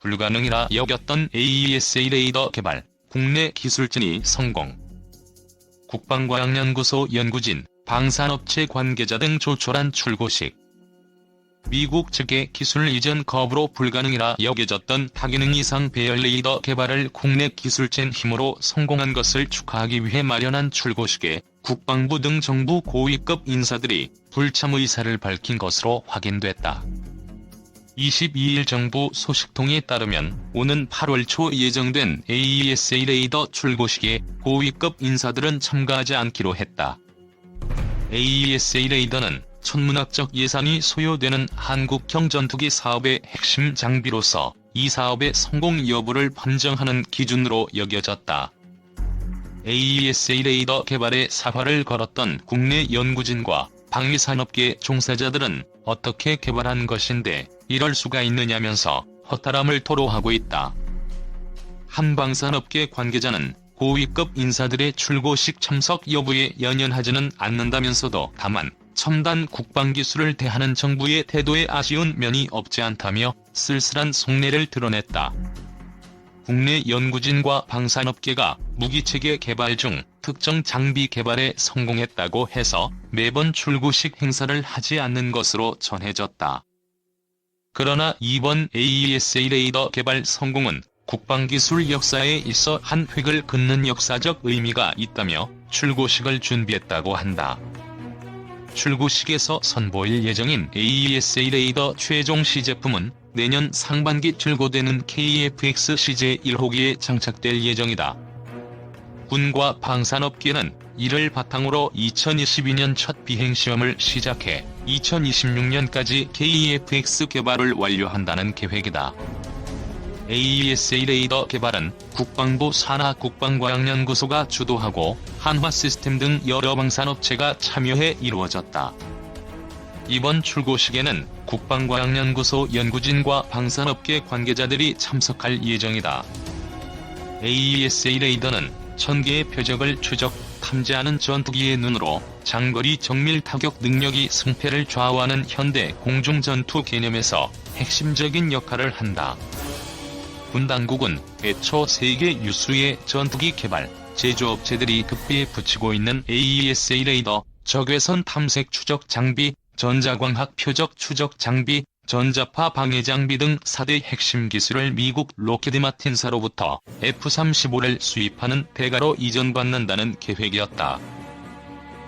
불가능이라 여겼던 AESA 레이더 개발, 국내 기술진이 성공. 국방과학연구소 연구진, 방산업체 관계자 등 조촐한 출고식. 미국 측의 기술 이전 거부로 불가능이라 여겨졌던 다기능 이상 배열 레이더 개발을 국내 기술진 힘으로 성공한 것을 축하하기 위해 마련한 출고식에 국방부 등 정부 고위급 인사들이 불참 의사를 밝힌 것으로 확인됐다. 22일 정부 소식통에 따르면 오는 8월 초 예정된 AESA 레이더 출고식에 고위급 인사들은 참가하지 않기로 했다. AESA 레이더는 천문학적 예산이 소요되는 한국형 전투기 사업의 핵심 장비로서 이 사업의 성공 여부를 판정하는 기준으로 여겨졌다. AESA 레이더 개발에 사활을 걸었던 국내 연구진과 방위산업계 종사자들은 어떻게 개발한 것인데 이럴 수가 있느냐면서 허탈함을 토로하고 있다. 한 방산업계 관계자는 고위급 인사들의 출고식 참석 여부에 연연하지는 않는다면서도 다만 첨단 국방기술을 대하는 정부의 태도에 아쉬운 면이 없지 않다며 쓸쓸한 속내를 드러냈다. 국내 연구진과 방산업계가 무기체계 개발 중 특정 장비 개발에 성공했다고 해서 매번 출고식 행사를 하지 않는 것으로 전해졌다. 그러나 이번 AESA 레이더 개발 성공은 국방기술 역사에 있어 한 획을 긋는 역사적 의미가 있다며 출고식을 준비했다고 한다. 출고식에서 선보일 예정인 AESA 레이더 최종 시제품은 내년 상반기 출고되는 KF-X CJ 1호기에 장착될 예정이다. 군과 방산업계는 이를 바탕으로 2022년 첫 비행시험을 시작해 2026년까지 KF-X 개발을 완료한다는 계획이다. AESA 레이더 개발은 국방부 산하 국방과학연구소가 주도하고 한화시스템 등 여러 방산업체가 참여해 이루어졌다. 이번 출고식에는 국방과학연구소 연구진과 방산업계 관계자들이 참석할 예정이다. AESA 레이더는 1000개의 표적을 추적, 탐지하는 전투기의 눈으로 장거리 정밀 타격 능력이 승패를 좌우하는 현대 공중전투 개념에서 핵심적인 역할을 한다. 군 당국은 애초 세계 유수의 전투기 개발, 제조업체들이 급비에 붙이고 있는 AESA 레이더, 적외선 탐색 추적 장비, 전자광학 표적 추적 장비, 전자파 방해 장비 등 4대 핵심 기술을 미국 록히드 마틴사로부터 F-35를 수입하는 대가로 이전받는다는 계획이었다.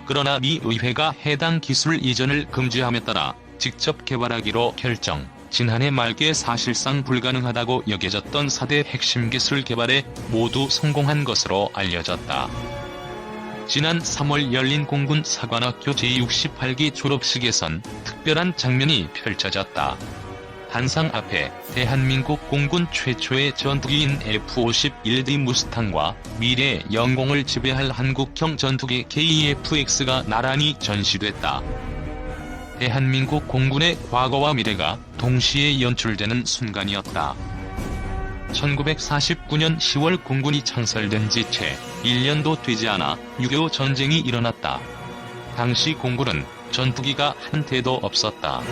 그러나 미 의회가 해당 기술 이전을 금지함에 따라 직접 개발하기로 결정. 지난해 말께 사실상 불가능하다고 여겨졌던 4대 핵심 기술 개발에 모두 성공한 것으로 알려졌다. 지난 3월 열린 공군 사관학교 제68기 졸업식에선 특별한 장면이 펼쳐졌다. 단상 앞에 대한민국 공군 최초의 전투기인 F-51D 무스탕과 미래의 영공을 지배할 한국형 전투기 KF-X가 나란히 전시됐다. 대한민국 공군의 과거와 미래가 동시에 연출되는 순간이었다. 1949년 10월 공군이 창설된 지 채 1년도 되지 않아 6.25 전쟁이 일어났다. 당시 공군은 전투기가 한 대도 없었다.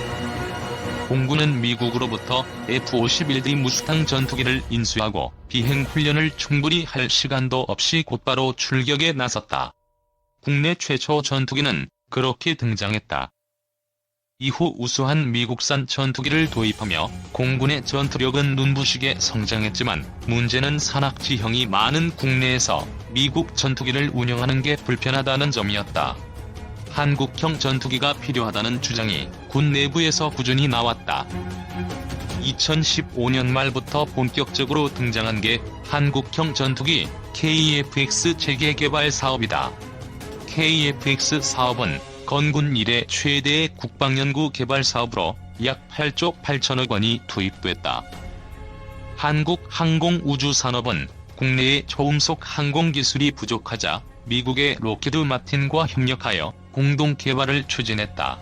공군은 미국으로부터 F-51D 무스탕 전투기를 인수하고 비행 훈련을 충분히 할 시간도 없이 곧바로 출격에 나섰다. 국내 최초 전투기는 그렇게 등장했다. 이후 우수한 미국산 전투기를 도입하며 공군의 전투력은 눈부시게 성장했지만 문제는 산악지형이 많은 국내에서 미국 전투기를 운영하는 게 불편하다는 점이었다. 한국형 전투기가 필요하다는 주장이 군 내부에서 꾸준히 나왔다. 2015년 말부터 본격적으로 등장한 게 한국형 전투기 KF-X 체계 개발 사업이다. KF-X 사업은 건군 이래 최대의 국방연구 개발 사업으로 약 8조 8천억 원이 투입됐다. 한국항공우주산업은 국내의 초음속 항공기술이 부족하자 미국의 록히드 마틴과 협력하여 공동 개발을 추진했다.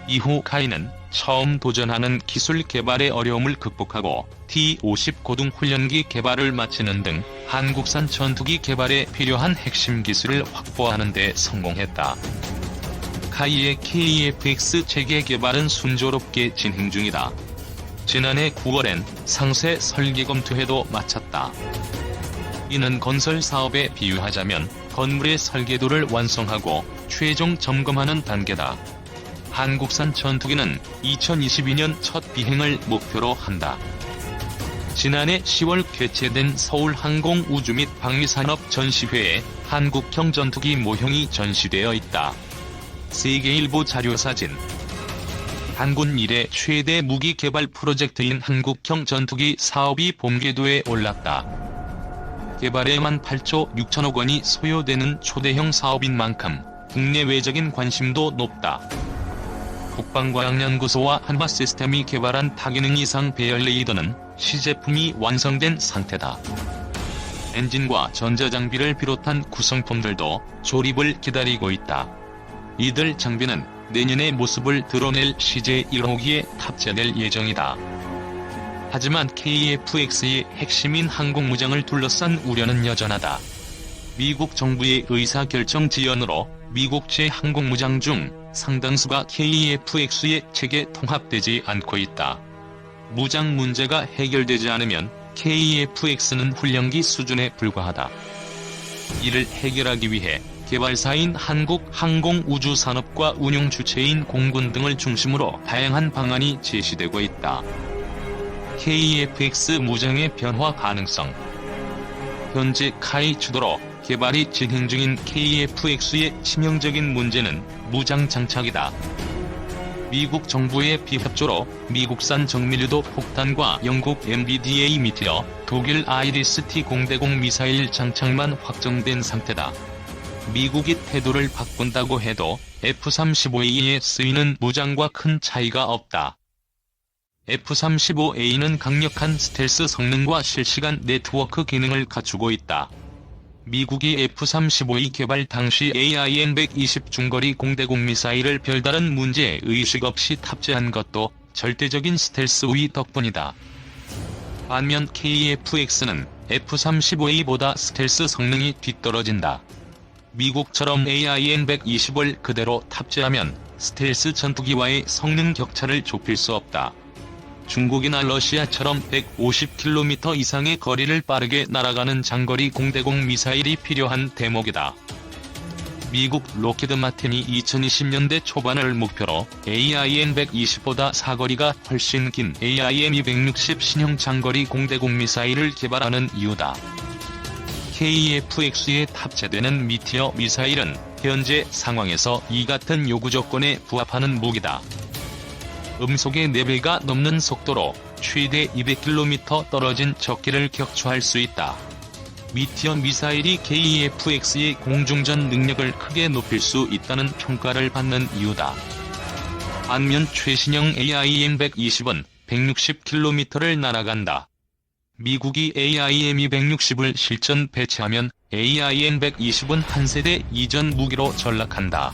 이후 카이는 처음 도전하는 기술 개발의 어려움을 극복하고 T-50 고등훈련기 개발을 마치는 등 한국산 전투기 개발에 필요한 핵심 기술을 확보하는 데 성공했다. 카이의 KF-X 체계 개발은 순조롭게 진행 중이다. 지난해 9월엔 상세 설계 검토회도 마쳤다. 이는 건설 사업에 비유하자면 건물의 설계도를 완성하고 최종 점검하는 단계다. 한국산 전투기는 2022년 첫 비행을 목표로 한다. 지난해 10월 개최된 서울항공우주 및 방위산업 전시회에 한국형 전투기 모형이 전시되어 있다. 세계일보 자료사진. 한군 이래 최대 무기 개발 프로젝트인 한국형 전투기 사업이 본궤도에 올랐다. 개발에만 8조 6천억 원이 소요되는 초대형 사업인 만큼 국내외적인 관심도 높다. 국방과학연구소와 한화시스템이 개발한 다기능 이상 배열 레이더는 시제품이 완성된 상태다. 엔진과 전자장비를 비롯한 구성품들도 조립을 기다리고 있다. 이들 장비는 내년에 모습을 드러낼 CJ-1호기에 탑재될 예정이다. 하지만 KF-X의 핵심인 항공무장을 둘러싼 우려는 여전하다. 미국 정부의 의사결정 지연으로 미국 제-항공무장 중 상당수가 KF-X의 체계 통합되지 않고 있다. 무장 문제가 해결되지 않으면 KF-X는 훈련기 수준에 불과하다. 이를 해결하기 위해 개발사인 한국항공우주산업과 운용 주체인 공군 등을 중심으로 다양한 방안이 제시되고 있다. KF-X 무장의 변화 가능성. 현재 카이 주도로 개발이 진행 중인 KF-X의 치명적인 문제는 무장 장착이다. 미국 정부의 비협조로 미국산 정밀유도 폭탄과 영국 MBDA 미티어, 독일 아이리스-T 공대공 미사일 장착만 확정된 상태다. 미국이 태도를 바꾼다고 해도 F-35A에 쓰이는 무장과 큰 차이가 없다. F-35A는 강력한 스텔스 성능과 실시간 네트워크 기능을 갖추고 있다. 미국이 F-35A 개발 당시 AIM-120 중거리 공대공 미사일을 별다른 문제 의식 없이 탑재한 것도 절대적인 스텔스 우위 덕분이다. 반면 KF-X는 F-35A보다 스텔스 성능이 뒤떨어진다. 미국처럼 AIM-120을 그대로 탑재하면 스텔스 전투기와의 성능 격차를 좁힐 수 없다. 중국이나 러시아처럼 150km 이상의 거리를 빠르게 날아가는 장거리 공대공 미사일이 필요한 대목이다. 미국 로키드 마틴이 2020년대 초반을 목표로 AIM-120보다 사거리가 훨씬 긴 AIM-260 신형 장거리 공대공 미사일을 개발하는 이유다. KF-X에 탑재되는 미티어 미사일은 현재 상황에서 이 같은 요구 조건에 부합하는 무기다. 음속의 4배가 넘는 속도로 최대 200km 떨어진 적기를 격추할 수 있다. 미티어 미사일이 KF-X의 공중전 능력을 크게 높일 수 있다는 평가를 받는 이유다. 반면 최신형 AIM-120은 160km를 날아간다. 미국이 AIM-260을 실전 배치하면 AIM-120은 한 세대 이전 무기로 전락한다.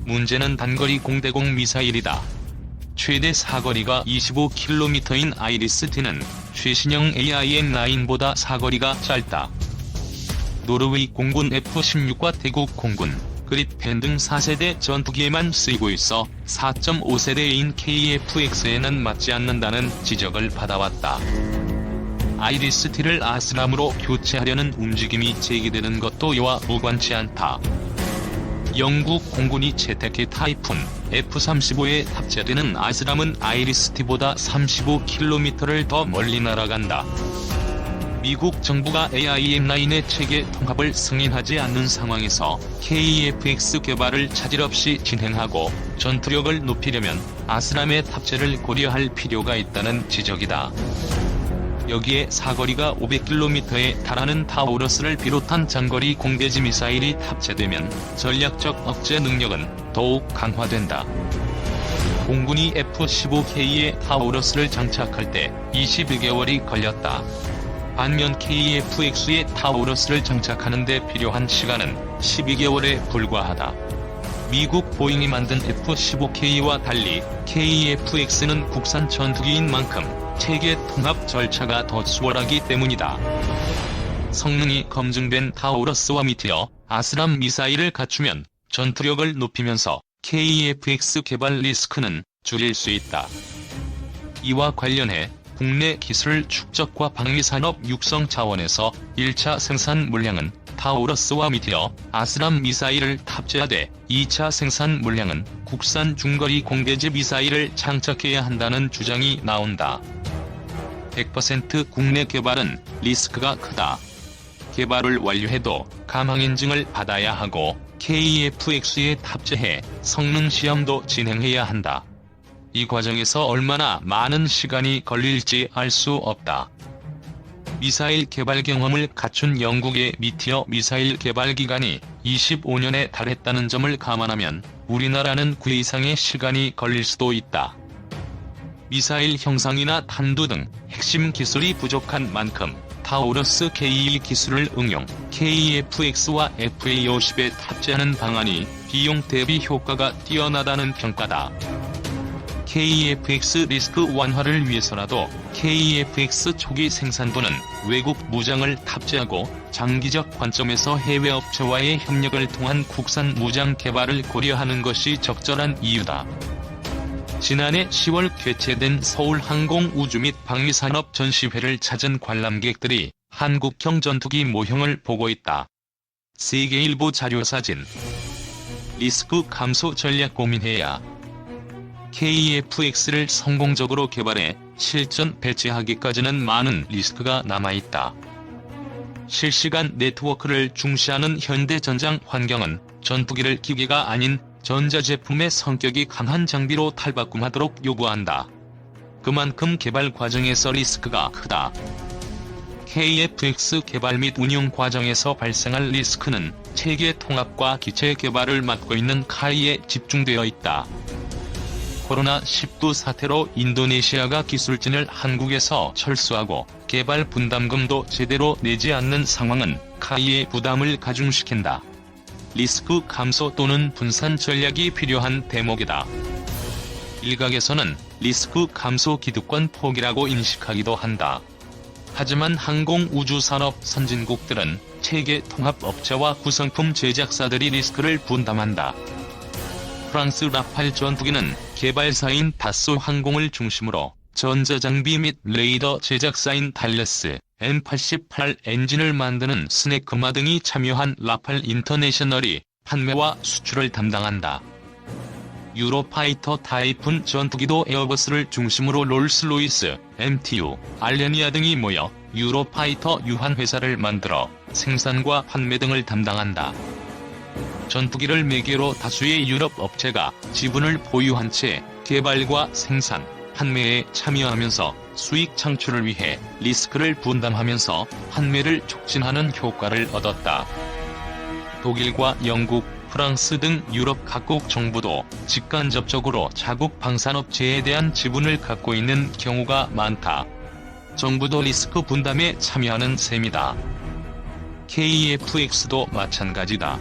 문제는 단거리 공대공 미사일이다. 최대 사거리가 25km인 아이리스-T는 최신형 AIM-9보다 사거리가 짧다. 노르웨이 공군 F-16과 태국 공군, 그리펜 등 4세대 전투기에만 쓰이고 있어 4.5세대인 KF-X에는 맞지 않는다는 지적을 받아왔다. 아이리스-T를 아스람으로 교체하려는 움직임이 제기되는 것도 이와 무관치 않다. 영국 공군이 채택해 타이푼 F-35에 탑재되는 아스람은 아이리스-T보다 35km를 더 멀리 날아간다. 미국 정부가 AIM-9의 체계 통합을 승인하지 않는 상황에서 KF-X 개발을 차질 없이 진행하고 전투력을 높이려면 아스람의 탑재를 고려할 필요가 있다는 지적이다. 여기에 사거리가 500km에 달하는 타우러스를 비롯한 장거리 공대지 미사일이 탑재되면 전략적 억제 능력은 더욱 강화된다. 공군이 F-15K에 타우러스를 장착할 때 22개월이 걸렸다. 반면 KF-X에 타우러스를 장착하는 데 필요한 시간은 12개월에 불과하다. 미국 보잉이 만든 F-15K와 달리 KF-X는 국산 전투기인 만큼 체계 통합 절차가 더 수월하기 때문이다. 성능이 검증된 타우러스와 미티어, 아스람 미사일을 갖추면 전투력을 높이면서 KF-X 개발 리스크는 줄일 수 있다. 이와 관련해 국내 기술 축적과 방위산업 육성 차원에서 1차 생산 물량은 타우러스와 미티어, 아스람 미사일을 탑재하되 2차 생산 물량은 국산 중거리 공대지 미사일을 장착해야 한다는 주장이 나온다. 100% 국내 개발은 리스크가 크다. 개발을 완료해도 감항 인증을 받아야 하고 KF-X에 탑재해 성능 시험도 진행해야 한다. 이 과정에서 얼마나 많은 시간이 걸릴지 알 수 없다. 미사일 개발 경험을 갖춘 영국의 미티어 미사일 개발 기간이 25년에 달했다는 점을 감안하면 우리나라는 그 이상의 시간이 걸릴 수도 있다. 미사일 형상이나 탄두 등 핵심 기술이 부족한 만큼 타우러스 KE 기술을 응용, KF-X와 FA-50에 탑재하는 방안이 비용 대비 효과가 뛰어나다는 평가다. KF-X 리스크 완화를 위해서라도 KF-X 초기 생산부는 외국 무장을 탑재하고 장기적 관점에서 해외 업체와의 협력을 통한 국산 무장 개발을 고려하는 것이 적절한 이유다. 지난해 10월 개최된 서울항공우주 및 방위산업 전시회를 찾은 관람객들이 한국형 전투기 모형을 보고 있다. 세계일보 자료사진. 리스크 감소 전략 고민해야. KF-X를 성공적으로 개발해 실전 배치하기까지는 많은 리스크가 남아있다. 실시간 네트워크를 중시하는 현대전장 환경은 전투기를 기계가 아닌 전자제품의 성격이 강한 장비로 탈바꿈하도록 요구한다. 그만큼 개발 과정에서 리스크가 크다. KF-X 개발 및 운용 과정에서 발생할 리스크는 체계 통합과 기체 개발을 맡고 있는 카이에 집중되어 있다. 코로나19 사태로 인도네시아가 기술진을 한국에서 철수하고 개발 분담금도 제대로 내지 않는 상황은 카이의 부담을 가중시킨다. 리스크 감소 또는 분산 전략이 필요한 대목이다. 일각에서는 리스크 감소 기득권 포기라고 인식하기도 한다. 하지만 항공우주산업 선진국들은 체계 통합 업체와 구성품 제작사들이 리스크를 분담한다. 프랑스 라팔 전투기는 개발사인 다소 항공을 중심으로 전자장비 및 레이더 제작사인 달레스, M88 엔진을 만드는 스네크마 등이 참여한 라팔 인터내셔널이 판매와 수출을 담당한다. 유로파이터 타이푼 전투기도 에어버스를 중심으로 롤스로이스, MTU, 알레니아 등이 모여 유로파이터 유한회사를 만들어 생산과 판매 등을 담당한다. 전투기를 매개로 다수의 유럽 업체가 지분을 보유한 채 개발과 생산, 판매에 참여하면서 수익 창출을 위해 리스크를 분담하면서 판매를 촉진하는 효과를 얻었다. 독일과 영국, 프랑스 등 유럽 각국 정부도 직간접적으로 자국 방산업체에 대한 지분을 갖고 있는 경우가 많다. 정부도 리스크 분담에 참여하는 셈이다. KF-X도 마찬가지다.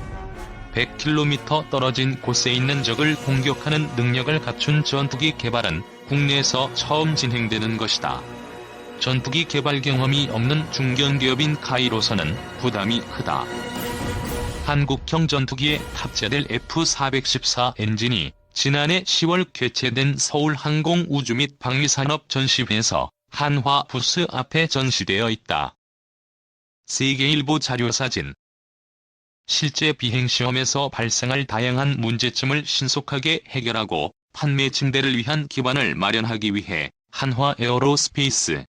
100km 떨어진 곳에 있는 적을 공격하는 능력을 갖춘 전투기 개발은 국내에서 처음 진행되는 것이다. 전투기 개발 경험이 없는 중견기업인 카이로서는 부담이 크다. 한국형 전투기에 탑재될 F-414 엔진이 지난해 10월 개최된 서울항공우주 및 방위산업 전시회에서 한화 부스 앞에 전시되어 있다. 세계일보 자료사진. 실제 비행시험에서 발생할 다양한 문제점을 신속하게 해결하고 판매 증대를 위한 기반을 마련하기 위해 한화 에어로스페이스,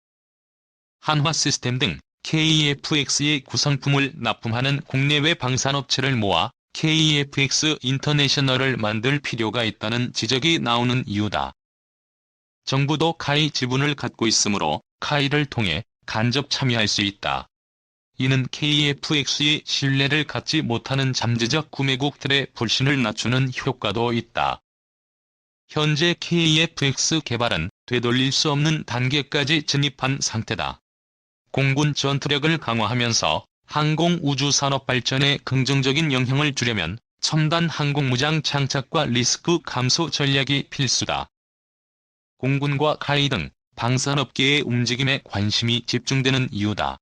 한화 시스템 등 KF-X의 구성품을 납품하는 국내외 방산업체를 모아 KF-X 인터내셔널을 만들 필요가 있다는 지적이 나오는 이유다. 정부도 카이 지분을 갖고 있으므로 카이를 통해 간접 참여할 수 있다. 이는 KF-X의 신뢰를 갖지 못하는 잠재적 구매국들의 불신을 낮추는 효과도 있다. 현재 KF-X 개발은 되돌릴 수 없는 단계까지 진입한 상태다. 공군 전투력을 강화하면서 항공우주산업 발전에 긍정적인 영향을 주려면 첨단 항공무장 장착과 리스크 감소 전략이 필수다. 공군과 카이 등 방산업계의 움직임에 관심이 집중되는 이유다.